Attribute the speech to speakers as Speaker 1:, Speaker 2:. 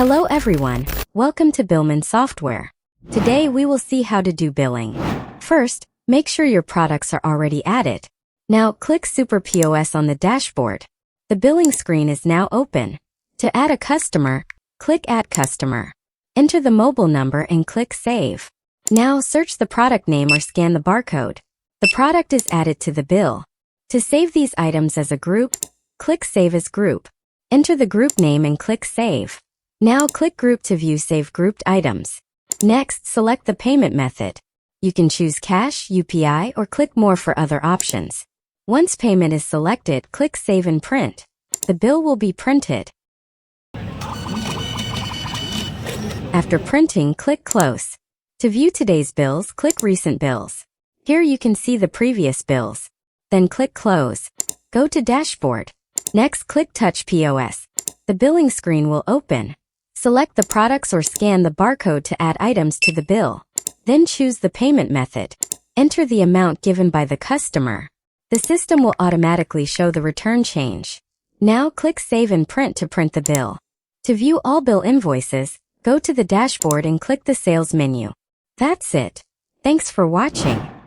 Speaker 1: Hello everyone, welcome to Billman software. Today we will see how to do billing. First, make sure your products are already added. Now click Super POS on the dashboard. The billing screen is now open. To add a customer, click Add Customer. Enter the mobile number and click Save. Now search the product name or scan the barcode. The product is added to the bill. To save these items as a group, click Save as Group. Enter the group name and click Save. Now click Group to view saved grouped items. Next, select the payment method. You can choose cash, UPI, or click More for other options. Once payment is selected, click Save and Print. The bill will be printed. After printing, click Close. To view today's bills, click Recent Bills. Here you can see the previous bills. Then click Close. Go to Dashboard. Next, click Touch POS. The billing screen will open. Select the products or scan the barcode to add items to the bill. Then choose the payment method. Enter the amount given by the customer. The system will automatically show the return change. Now click Save and Print to print the bill. To view all bill invoices, go to the dashboard and click the Sales menu. That's it. Thanks for watching.